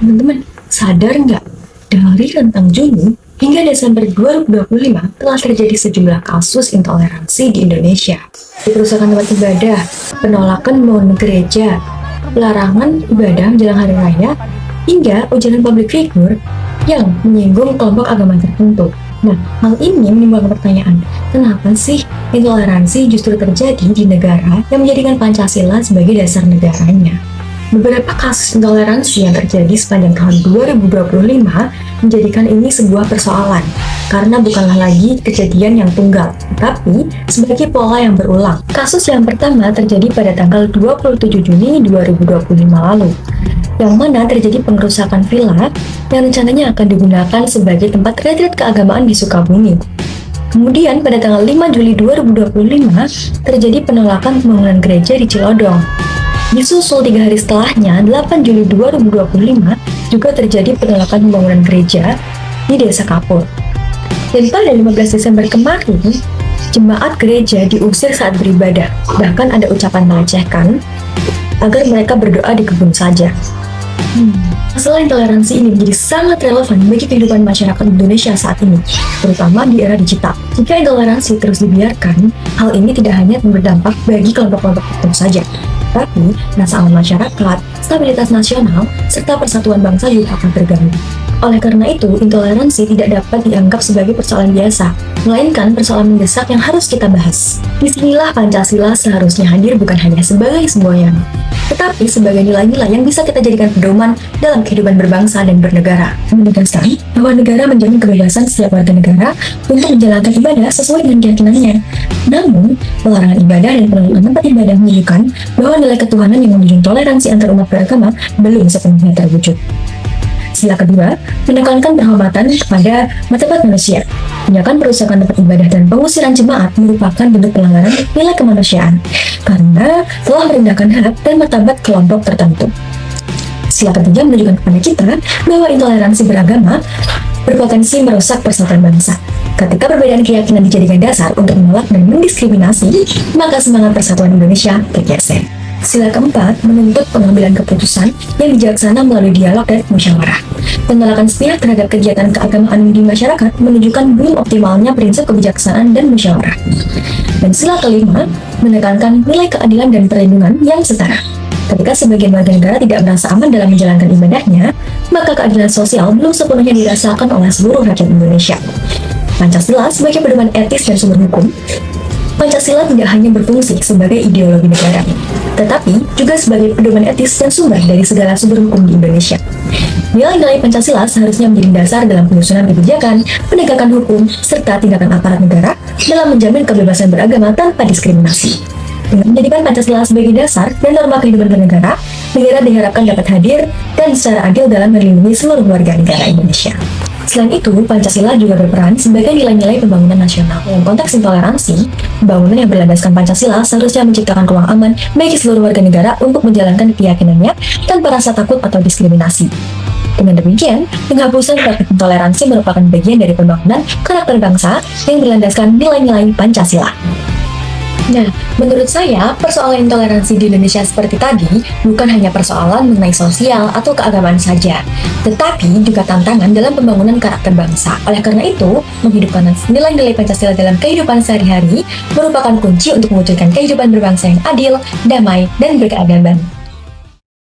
Teman-teman, sadar nggak? Dari rentang Juni hingga Desember 2025 telah terjadi sejumlah kasus intoleransi di Indonesia. Perusakan tempat ibadah, penolakan membangun gereja, larangan ibadah menjelang hari raya, hingga ujaran public figure yang menyinggung kelompok agama tertentu. Nah, hal ini menimbulkan pertanyaan, kenapa sih intoleransi justru terjadi di negara yang menjadikan Pancasila sebagai dasar negaranya? Beberapa kasus intoleransi yang terjadi sepanjang tahun 2025 menjadikan ini sebuah persoalan, karena bukanlah lagi kejadian yang tunggal, tapi sebagai pola yang berulang. Kasus yang pertama terjadi pada tanggal 27 Juni 2025 lalu, yang mana terjadi pengerusakan villa yang rencananya akan digunakan sebagai tempat retreat keagamaan di Sukabumi. Kemudian pada tanggal 5 Juli 2025 terjadi penolakan pembangunan gereja di Cilodong. Disusul 3 hari setelahnya, 8 Juli 2025, juga terjadi penolakan pembangunan gereja di Desa Kapur. Dan pada 15 Desember kemarin, jemaat gereja diusir saat beribadah. Bahkan ada ucapan melecehkan agar mereka berdoa di kebun saja. Masalah intoleransi ini menjadi sangat relevan bagi kehidupan masyarakat Indonesia saat ini, terutama di era digital. Jika intoleransi terus dibiarkan, hal ini tidak hanya berdampak bagi kelompok-kelompok tertentu saja, tapi rasa aman masyarakat, stabilitas nasional, serta persatuan bangsa juga akan terganggu. Oleh karena itu, intoleransi tidak dapat dianggap sebagai persoalan biasa, melainkan persoalan mendesak yang harus kita bahas. Disinilah Pancasila seharusnya hadir bukan hanya sebagai semboyan, tetapi sebagai nilai-nilai yang bisa kita jadikan pedoman dalam kehidupan berbangsa dan bernegara. Menegaskan bahwa negara menjamin kebebasan setiap warga negara untuk menjalankan ibadah sesuai dengan keyakinannya. Namun, pelarangan ibadah dan penolakan tempat ibadah menunjukkan bahwa nilai ketuhanan yang menunjukkan toleransi antar umat beragama belum sepenuhnya terwujud. Sila kedua, menekankan penghormatan kepada martabat manusia. Tindakan perusakan tempat ibadah dan pengusiran jemaat merupakan bentuk pelanggaran nilai kemanusiaan karena telah merendahkan hak dan martabat kelompok tertentu. Sila ketiga menunjukkan kepada kita bahwa intoleransi beragama berpotensi merusak persatuan bangsa. Ketika perbedaan keyakinan dijadikan dasar untuk menolak dan mendiskriminasi, maka semangat persatuan Indonesia bergeser. Sila keempat menuntut pengambilan keputusan yang bijaksana melalui dialog dan musyawarah. Penolakan sepihak terhadap kegiatan keagamaan di masyarakat menunjukkan belum optimalnya prinsip kebijaksanaan dan musyawarah. Dan sila kelima menekankan nilai keadilan dan perlindungan yang setara. Ketika sebagian warga negara tidak merasa aman dalam menjalankan ibadahnya, maka keadilan sosial belum sepenuhnya dirasakan oleh seluruh rakyat Indonesia. Pancasila sebagai pedoman etis dan sumber hukum, Pancasila tidak hanya berfungsi sebagai ideologi negara, tetapi juga sebagai pedoman etis dan sumber dari segala sumber hukum di Indonesia. Nilai-nilai Pancasila seharusnya menjadi dasar dalam penyusunan kebijakan, penegakan hukum, serta tindakan aparat negara dalam menjamin kebebasan beragama tanpa diskriminasi. Dengan menjadikan Pancasila sebagai dasar dan norma kehidupan bernegara, negara diharapkan dapat hadir dan secara adil dalam melindungi seluruh warga negara Indonesia. Selain itu, Pancasila juga berperan sebagai nilai-nilai pembangunan nasional. Dalam konteks intoleransi, pembangunan yang berlandaskan Pancasila seharusnya menciptakan ruang aman bagi seluruh warga negara untuk menjalankan keyakinannya tanpa rasa takut atau diskriminasi. Dengan demikian, penghapusan praktik intoleransi merupakan bagian dari pembangunan karakter bangsa yang berlandaskan nilai-nilai Pancasila. Nah, menurut saya, persoalan intoleransi di Indonesia seperti tadi bukan hanya persoalan mengenai sosial atau keagamaan saja, tetapi juga tantangan dalam pembangunan karakter bangsa. Oleh karena itu, menghidupkan nilai-nilai Pancasila dalam kehidupan sehari-hari merupakan kunci untuk mewujudkan kehidupan berbangsa yang adil, damai, dan berkeadaban.